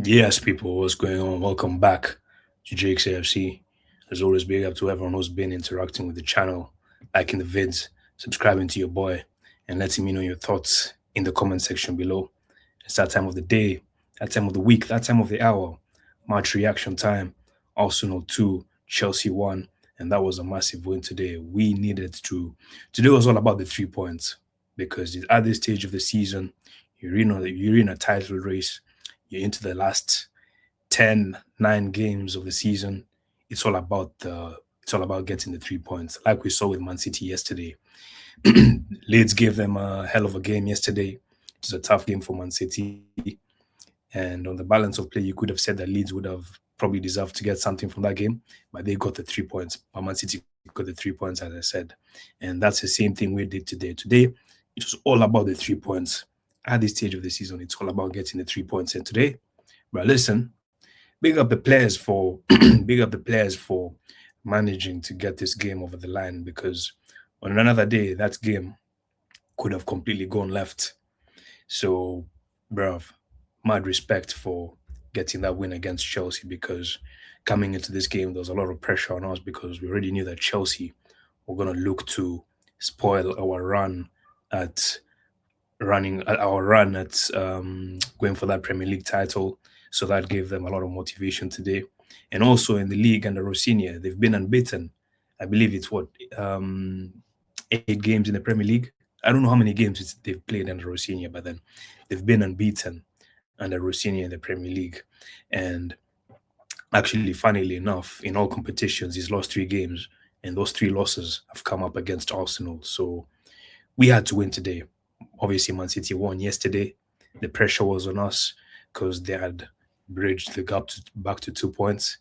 Yes, people, what's going on? Welcome back to Jake's AFC. As always, big up to everyone who's been interacting with the channel, liking the vids, subscribing to your boy, and letting me know your thoughts in the comment section below. It's that time of the day, that time of the week, that time of the hour. Match reaction time. Arsenal 2, Chelsea 1, and that was a massive win today. We needed to. Today was all about the 3 points because at this stage of the season, you're in a title race, you're into the last 10, 9 games of the season. It's all about getting the 3 points. Like we saw with Man City yesterday. Leeds gave them a hell of a game yesterday. It was a tough game for Man City. And on the balance of play, you could have said that Leeds would have probably deserved to get something from that game, but they got the 3 points. But Man City got the 3 points, as I said. And that's the same thing we did today. Today, it was all about the 3 points. At this stage of the season, it's all about getting the 3 points. And today, but listen, big up the players for big up the players for managing to get this game over the line because on another day that game could have completely gone left. So, bruv, mad respect for getting that win against Chelsea because coming into this game there was a lot of pressure on us because we already knew that Chelsea were gonna look to spoil at our run at going for that Premier League title. So that gave them a lot of motivation today. And also in the league under Rosinha, they've been unbeaten. I believe it's what 8 games in the Premier League. I don't know how many games they've played under Rosinha, but then they've been unbeaten under Rosinha in the Premier League. And actually, funnily enough, in all competitions, he's lost 3 games, and those 3 losses have come up against Arsenal. So we had to win today. Obviously, Man City won yesterday. The pressure was on us because they had bridged the gap back to 2 points,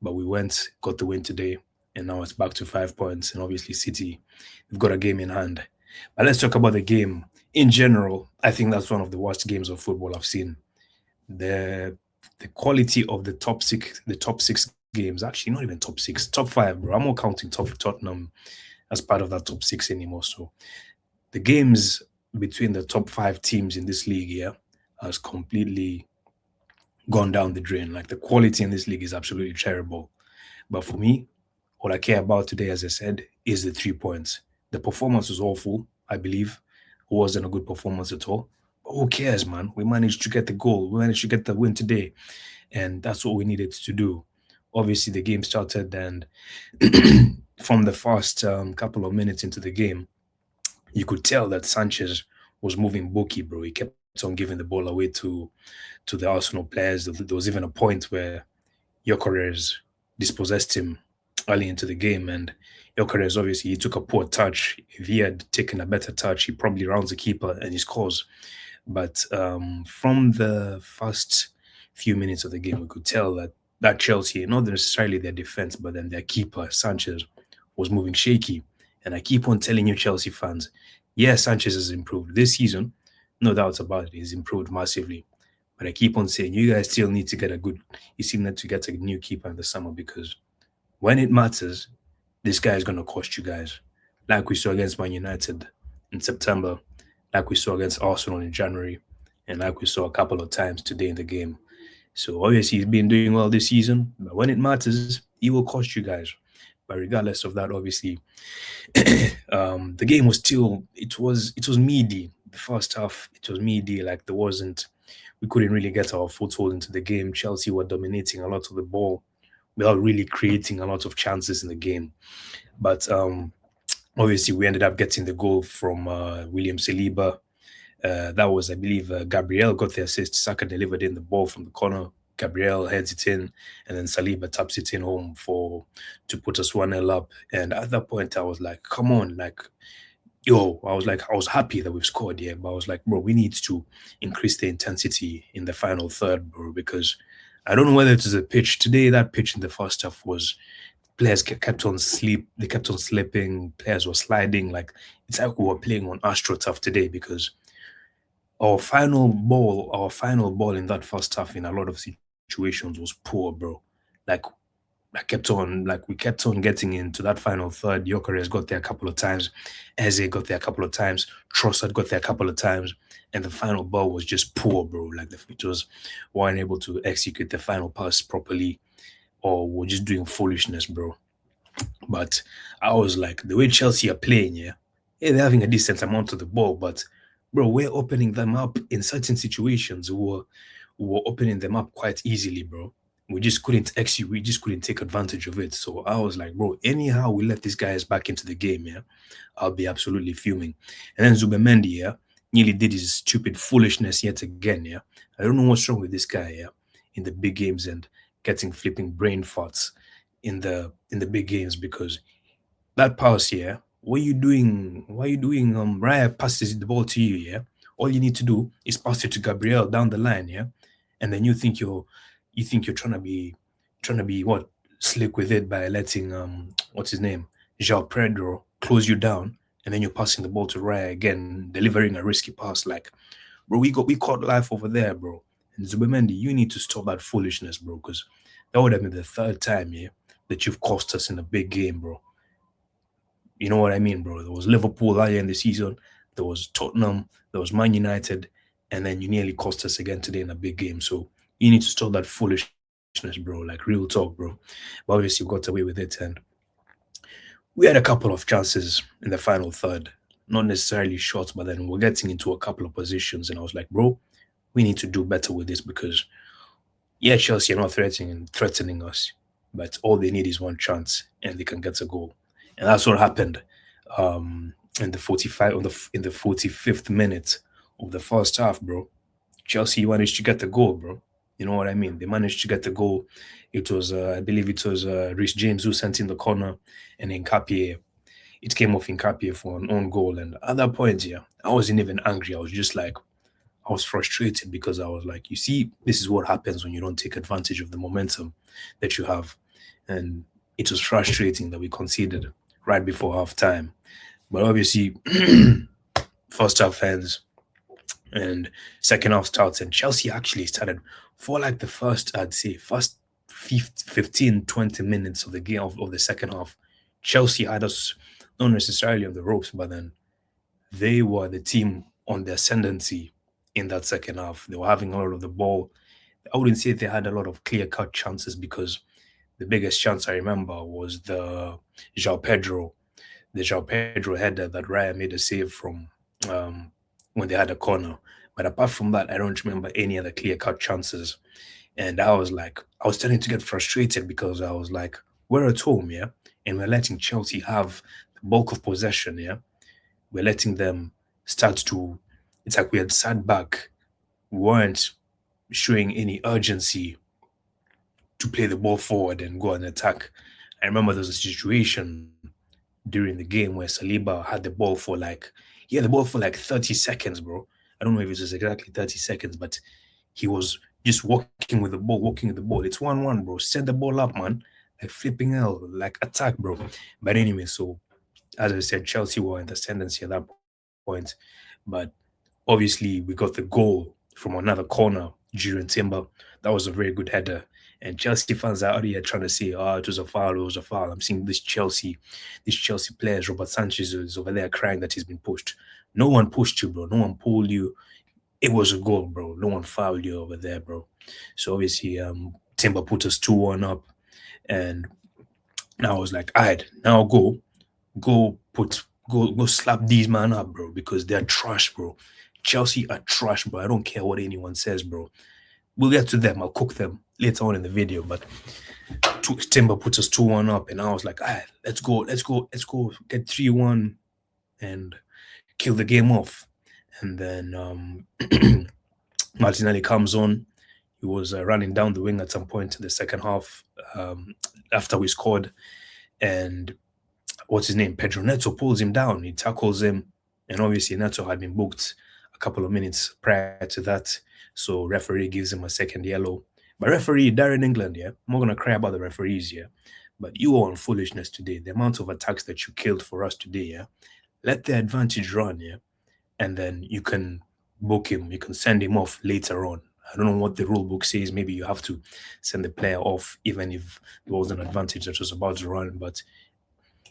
but we went, got the win today, and now it's back to 5 points. And obviously, City, they've got a game in hand. But let's talk about the game in general. I think that's one of the worst games of football I've seen. The quality of the top six games, actually not even top six, top five, bro. I'm not counting Tottenham as part of that top six anymore. So the games between the top 5 teams in this league here has completely gone down the drain. Like the quality in this league is absolutely terrible. But for me, what I care about today, as I said, is the 3 points. The performance was awful, I believe. It wasn't a good performance at all. But who cares, man? We managed to get the goal. We managed to get the win today. And that's what we needed to do. Obviously, the game started, and from the first couple of minutes into the game, you could tell that Sanchez was moving bookie, bro. He kept on giving the ball away to the Arsenal players. There was even a point where Gyökeres dispossessed him early into the game, and Gyökeres obviously he took a poor touch. If he had taken a better touch, he probably rounds the keeper and he scores. But from the first few minutes of the game, we could tell that Chelsea, not necessarily their defense, but then their keeper Sanchez was moving shaky. And I keep on telling you, Chelsea fans, yeah, Sanchez has improved this season. No doubts about it. He's improved massively. But I keep on saying you guys still need to get a good, you still need to get a new keeper in the summer because when it matters, this guy is going to cost you guys. Like we saw against Man United in September, like we saw against Arsenal in January, and like we saw a couple of times today in the game. So obviously he's been doing well this season, but when it matters, he will cost you guys. But regardless of that, obviously, the game was still it was meaty. The first half it was meaty. Like there wasn't we couldn't really get our foothold into the game. Chelsea were dominating a lot of the ball without really creating a lot of chances in the game. But obviously, we ended up getting the goal from William Saliba. That was, I believe, Gabriel got the assist. Saka delivered in the ball from the corner. Gabriel heads it in, and then Saliba taps it in home for to put us 1-0 up. And at that point, I was like, "Come on, like, yo!" I was happy that we've scored here, but I was like, "Bro, we need to increase the intensity in the final third, bro." Because I don't know whether it was a pitch today. That pitch in the first half was players kept on sleep. They kept on slipping. Players were sliding. Like it's like we were playing on AstroTurf today because our final ball in that first half in a lot of situations was poor, bro. Like we kept on getting into that final third. Gyökeres got there a couple of times, Eze got there a couple of times, Trossard got there a couple of times, and the final ball was just poor, bro. Like it was weren't able to execute the final pass properly, or we're just doing foolishness, bro. But I was like, the way Chelsea are playing, yeah, they're having a decent amount of the ball, but bro, we're opening them up in certain situations. We were opening them up quite easily, bro. We just couldn't execute. We just couldn't take advantage of it. So I was like, bro, anyhow we let these guys back into the game, yeah, I'll be absolutely fuming. And then Zubimendi, yeah, nearly did his stupid foolishness yet again, yeah. I don't know what's wrong with this guy, yeah, in the big games and getting flipping brain farts in the big games because that pass, yeah. What are you doing? Why are you doing? Raya passes the ball to you, yeah. All you need to do is pass it to Gabriel down the line, yeah. And then you think you're trying to be what slick with it by letting what's his name, João Pedro close you down, and then you're passing the ball to Raya again, delivering a risky pass. Like, bro, we caught life over there, bro. And Zubimendi, you need to stop that foolishness, bro, because that would have been the third time, yeah, that you've cost us in a big game, bro. You know what I mean, bro? There was Liverpool earlier in the season, there was Tottenham, there was Man United, and then you nearly cost us again today in a big game. So you need to stop that foolishness, bro. Like real talk, bro. But obviously we got away with it, and we had a couple of chances in the final third. Not necessarily shots, but then we're getting into a couple of positions, and I was like, bro, we need to do better with this because yeah, Chelsea are not threatening us, but all they need is one chance and they can get a goal, and that's what happened. In the 45 in the 45th minute of the first half, bro. Chelsea managed to get the goal, bro. You know what I mean? They managed to get the goal. It was, I believe, it was Rhys James who sent in the corner, and Nkapie. It came off Nkapie for an own goal, and at that point, yeah, I wasn't even angry. I was just like, I was frustrated because I was like, you see, this is what happens when you don't take advantage of the momentum that you have. And it was frustrating that we conceded right before half time. But obviously, first half ends and second half starts, and Chelsea actually started for like the first, I'd say, first 15, 20 minutes of the game of the second half. Chelsea had us not necessarily on the ropes, but then they were the team on the ascendancy in that second half. They were having a lot of the ball. I wouldn't say they had a lot of clear cut chances because the biggest chance I remember was João Pedro, the João Pedro header that Raya made a save from um, when they had a corner. But apart from that, I don't remember any other clear cut chances. And I was like, I was starting to get frustrated because I was like, we're at home, yeah, and we're letting Chelsea have the bulk of possession, yeah. We're letting them start to. It's like we had sat back, we weren't showing any urgency to play the ball forward and go and attack. I remember there was a situation during the game where Saliba had the ball for like he had the ball for like 30 seconds, bro. I don't know if it was exactly 30 seconds, but he was just walking with the ball, walking with the ball. It's 1-1, bro. Set the ball up, man. Like flipping hell, like attack, bro. But anyway, so as I said, Chelsea were in the ascendancy at that point. But obviously, we got the goal from another corner during Timber. That was a very good header. And Chelsea fans are out here trying to say, oh, it was a foul, it was a foul. I'm seeing these Chelsea players, Robert Sanchez is over there crying that he's been pushed. No one pushed you, bro. No one pulled you. It was a goal, bro. No one fouled you over there, bro. So obviously, Timber put us 2-1 up. And now I was like, all right, now go slap these man up, bro, because they're trash, bro. Chelsea are trash, bro. I don't care what anyone says, bro. We'll get to them. I'll cook them later on in the video. But Timber put us 2-1 up, and I was like, all right, let's go get 3-1 and kill the game off. And then Martinelli comes on. He was running down the wing at some point in the second half after we scored. And what's his name? Pedro Neto pulls him down. He tackles him. And obviously, Neto had been booked a couple of minutes prior to that. So referee gives him a second yellow. But referee, Darren England, yeah, I'm not going to cry about the referees, yeah. But you are on foolishness today. The amount of attacks that you killed for us today, yeah. Let the advantage run, yeah. And then you can book him. You can send him off later on I don't know what the rule book says. Maybe you have to send the player off even if there was an advantage that was about to run. But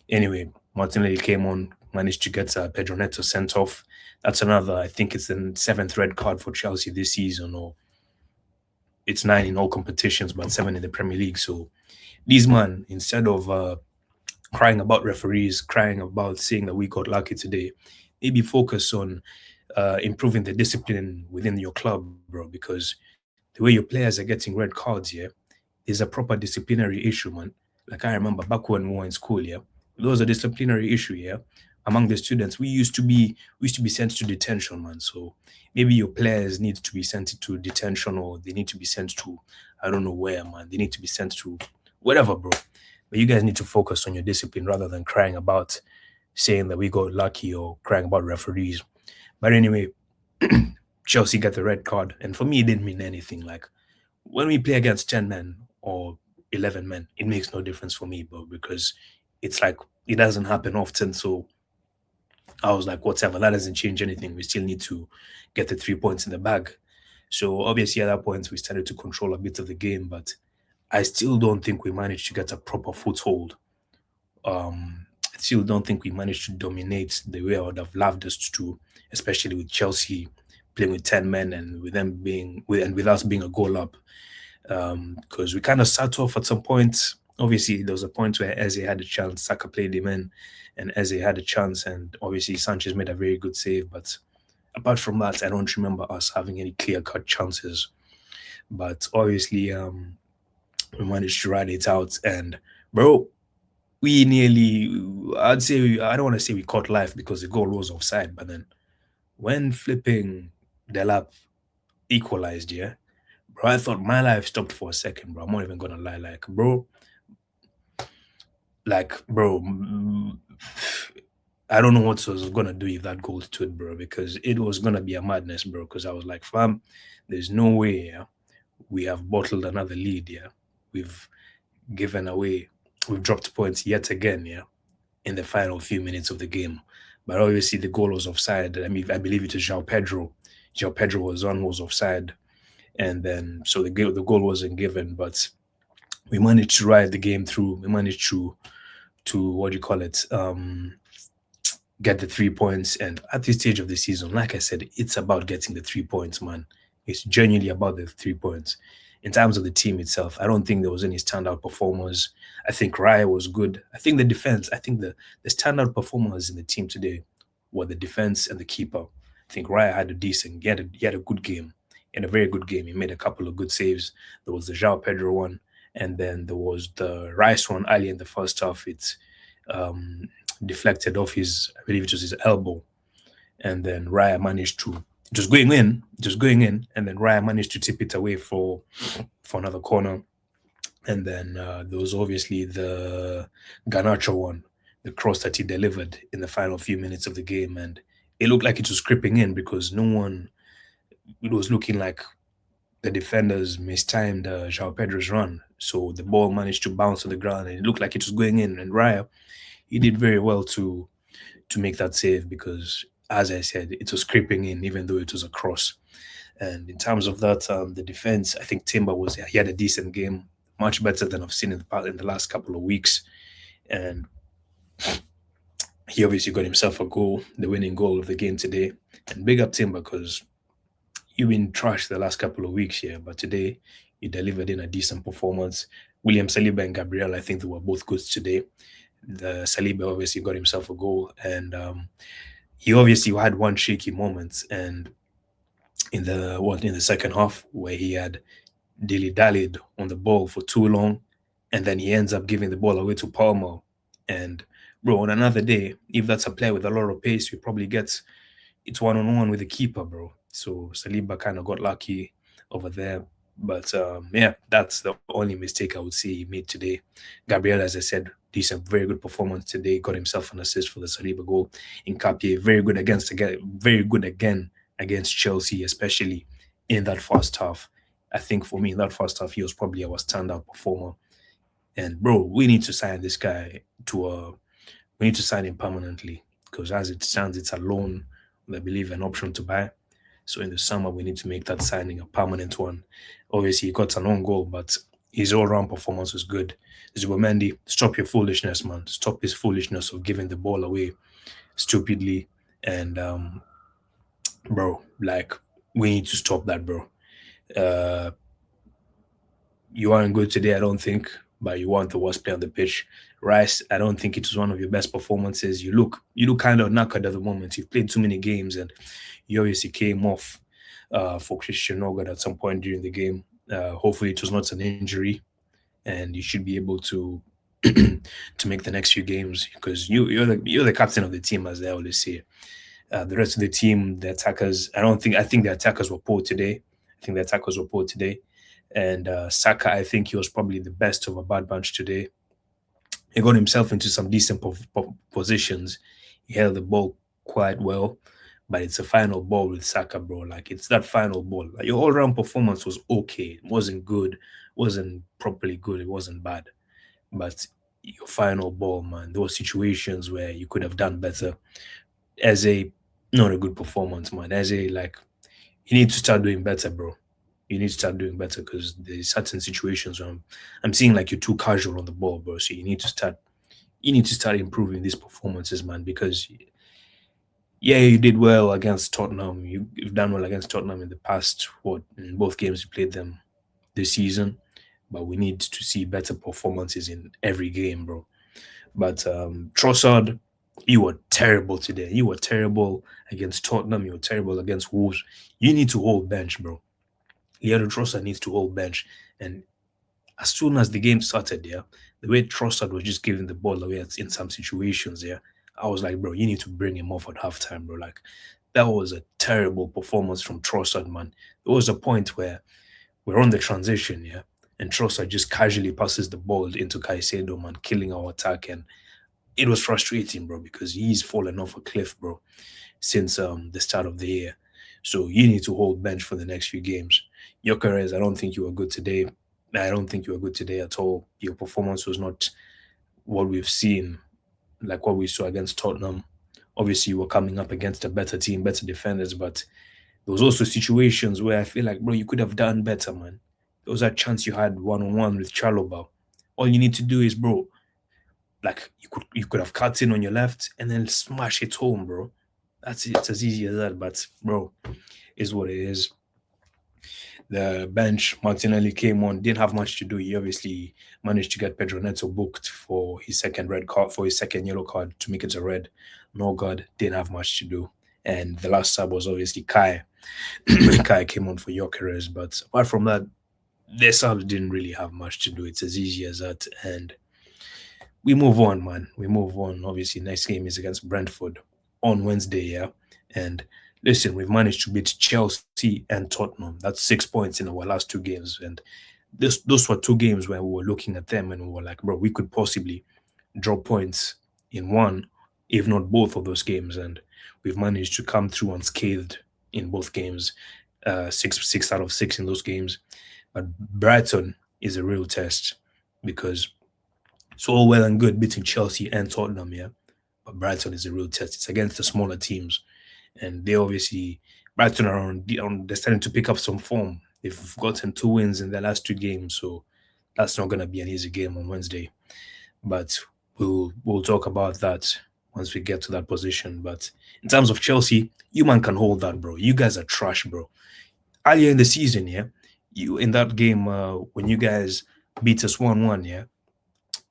anyway, Martinelli came on, managed to get Pedro Neto sent off. That's another, I think it's the seventh red card for Chelsea this season, or it's nine in all competitions, but seven in the Premier League. So these man, instead of crying about referees, crying about saying that we got lucky today, maybe focus on improving the discipline within your club, bro. Because the way your players are getting red cards here is a proper disciplinary issue, man. Like I remember back when we were in school, yeah, there was a disciplinary issue, yeah, among the students. We used to be sent to detention, man. So maybe your players need to be sent to detention, or they need to be sent to I don't know where, man. They need to be sent to whatever, bro. But you guys need to focus on your discipline rather than crying about saying that we got lucky or crying about referees. But anyway, Chelsea got the red card, and for me, it didn't mean anything. Like when we play against 10 men or 11 men, it makes no difference for me, bro, because it's like it doesn't happen often. So I was like, whatever, that doesn't change anything. We still need to get the 3 points in the bag. So obviously, at that point, we started to control a bit of the game, but I still don't think we managed to get a proper foothold. I still don't think we managed to dominate the way I would have loved us to, especially with Chelsea playing with 10 men and with them being with us being a goal up. Because we kind of sat off at some point. Obviously, there was a point where Eze had a chance, Saka played him in, and Eze had a chance, and obviously Sanchez made a very good save. But apart from that, I don't remember us having any clear cut chances. But obviously, we managed to ride it out, and bro, we nearly, I'd say, I don't want to say we caught life because the goal was offside, but then when flipping Delap equalized, yeah, bro, I thought my life stopped for a second, bro. I'm not even gonna lie, bro, I don't know what I was gonna do if that goal stood, bro, because it was gonna be a madness, bro. Because I was like, fam, there's no way, yeah, we have bottled another lead, yeah. We've given away, we've dropped points yet again, yeah, in the final few minutes of the game. But obviously the goal was offside. I mean, I believe it was João Pedro. João Pedro was on, was offside, and then so the goal wasn't given. But we managed to ride the game through. We managed to what do you call it? Get the 3 points. And at this stage of the season, like I said, it's about getting the 3 points, man. It's genuinely about the 3 points. In terms of the team itself, I don't think there was any standout performers. I think Raya was good. I think the defense, I think the standout performers in the team today were the defense and the keeper. I think Raya had a decent, he had a good game. He had a very good game. He made a couple of good saves. There was the João Pedro one, and then there was the Rice one early in the first half. It's um, deflected off his, I believe it was his elbow, and then Raya managed to just going in, and then Raya managed to tip it away for another corner. And then there was obviously the Ganacho one, the cross that he delivered in the final few minutes of the game, and it looked like it was creeping in because no one. It was looking like the defenders mistimed João Pedro's run, so the ball managed to bounce on the ground, and it looked like it was going in. And Raya, he did very well to make that save because, as I said, it was creeping in, even though it was a cross. And in terms of that, the defense, I think Timber he had a decent game, much better than I've seen in the last couple of weeks. And he obviously got himself a goal, the winning goal of the game today. And big up Timber because you've been trashed the last couple of weeks here, but today you delivered in a decent performance. William Saliba and Gabriel, I think they were both good today. The Saliba obviously got himself a goal, and he obviously had one shaky moment, and in the second half where he had dilly dallied on the ball for too long, and then he ends up giving the ball away to Palmer. And bro, on another day, if that's a player with a lot of pace, we probably get it's one on one with the keeper, bro. So Saliba kind of got lucky over there. But yeah, that's the only mistake I would say he made today. Gabriel, as I said, decent, very good performance today. Got himself an assist for the Saliba goal. Nkapie, very good again against Chelsea, especially in that first half. I think for me, in that first half, he was probably our standout performer. And bro, we need to sign this guy to a. We need to sign him permanently because as it stands, it's a loan. I believe an option to buy. So in the summer, we need to make that signing a permanent one. Obviously, he got an own goal, but his all-round performance was good. Zubomendi, stop your foolishness, man. Stop his foolishness of giving the ball away stupidly. And bro, like we need to stop that, bro. Uh, you aren't good today, I don't think, but you weren't the worst player on the pitch. Rice, I don't think it was one of your best performances. You look kind of knackered at the moment. You've played too many games, and you obviously came off for Christian Nogard at some point during the game. Hopefully, it was not an injury, and you should be able to to make the next few games because you're the captain of the team, as they always say. The rest of the team, the attackers, I think the attackers were poor today. I think the attackers were poor today. And Saka, I think he was probably the best of a bad bunch today. He got himself into some decent positions. He held the ball quite well, but it's a final ball with Saka, bro. Like it's that final ball. Like your all-round performance was okay. It wasn't good, wasn't properly good, it wasn't bad. But your final ball, man, there were situations where you could have done better as a not a good performance, man. As a like, you need to start doing better, bro. You need to start doing better because there's certain situations where I'm seeing like you're too casual on the ball, bro. So you need to start improving these performances, man. Because yeah, you did well against Tottenham. You've done well against Tottenham in the past. What in both games you played them this season, but we need to see better performances in every game, bro. But Trossard, you were terrible today. You were terrible against Tottenham. You were terrible against Wolves. You need to hold bench, bro. Leandro Trossard needs to hold bench. And as soon as the game started, yeah, the way Trossard was just giving the ball away in some situations, yeah, I was like, bro, you need to bring him off at halftime, bro. Like, that was a terrible performance from Trossard, man. There was a point where we're on the transition, yeah, and Trossard just casually passes the ball into Caicedo, man, killing our attack. And it was frustrating, bro, because he's fallen off a cliff, bro, since the start of the year. So you need to hold bench for the next few games. Gyökeres, I don't think you were good today. I don't think you were good today at all. Your performance was not what we've seen, like what we saw against Tottenham. Obviously, you were coming up against a better team, better defenders, but there was also situations where I feel like, bro, you could have done better, man. There was a chance you had one on one with Chalobah. All you need to do is, bro, like you could have cut in on your left and then smash it home, bro. That's it. It's as easy as that. But bro, is what it is. The bench, Martinelli came on, didn't have much to do. He obviously managed to get Pedro Neto booked for his second red card, for his second yellow card to make it a red. No God, didn't have much to do. And the last sub was obviously Kai. Kai came on for Gyökeres, but apart from that, their subs didn't really have much to do. It's as easy as that. And we move on, man. We move on. Obviously, next game is against Brentford on Wednesday, yeah. And listen, we've managed to beat Chelsea and Tottenham. That's 6 points in our last two games. And those were two games where we were looking at them and we were like, bro, we could possibly drop points in one, if not both of those games. And we've managed to come through unscathed in both games, 6 out of 6 in those games. But Brighton is a real test because it's all well and good beating Chelsea and Tottenham, yeah. But Brighton is a real test. It's against the smaller teams, and they obviously Brighton are they're starting to pick up some form. They've gotten 2 wins in their last 2 games, so that's not gonna be an easy game on Wednesday. But we'll talk about that once we get to that position. But in terms of Chelsea, you man can hold that, bro. You guys are trash, bro. Earlier in the season, yeah, you in that game when you guys beat us 1-1, yeah,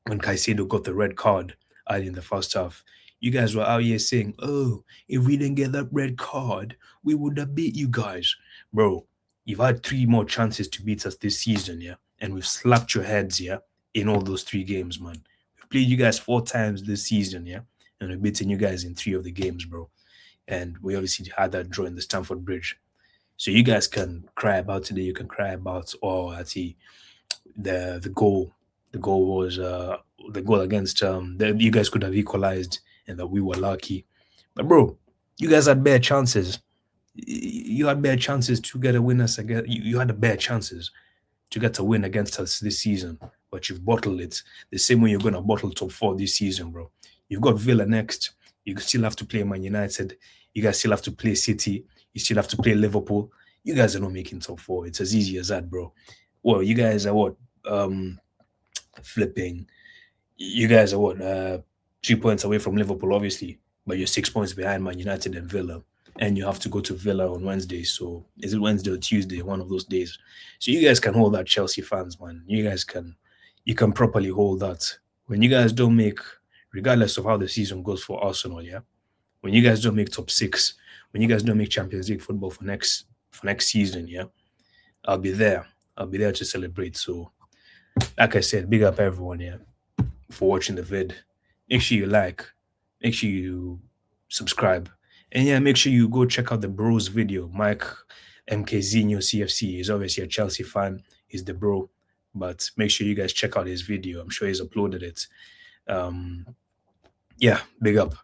when Caicedo got the red card early in the first half, you guys were out here saying, "Oh, if we didn't get that red card, we would have beat you guys." Bro, you've had 3 more chances to beat us this season, yeah? And we've slapped your heads, yeah, in all those 3 games, man. We've played you guys 4 times this season, yeah? And we've beaten you guys in 3 of the games, bro. And we obviously had that draw in the Stamford Bridge. So you guys can cry about today, you can cry about, oh, actually, the goal. The goal was the goal against you guys could have equalized and that we were lucky. But bro, you guys had bare chances. You had bare chances to get a win us again. You had the bare chances to get a win against us this season, but you've bottled it the same way you're gonna bottle top four this season, bro. You've got Villa next. You still have to play Man United. You guys still have to play City. You still have to play Liverpool. You guys are not making top four. It's as easy as that, bro. Well, you guys are what? Flipping. You guys are what? 3 points away from Liverpool, obviously, but you're 6 points behind Man United and Villa. And you have to go to Villa on Wednesday. So is it Wednesday or Tuesday? One of those days. So you guys can hold that, Chelsea fans, man. You can properly hold that. When you guys don't make, regardless of how the season goes for Arsenal, yeah. When you guys don't make top six, when you guys don't make Champions League football for next season, yeah, I'll be there. I'll be there to celebrate. So, like I said, big up everyone, yeah, for watching the vid. Make sure you like, make sure you subscribe, and yeah, make sure you go check out the bros video. Mike MKZino CFC is obviously a Chelsea fan. He's the bro, but make sure you guys check out his video. I'm sure he's uploaded it. Yeah, big up.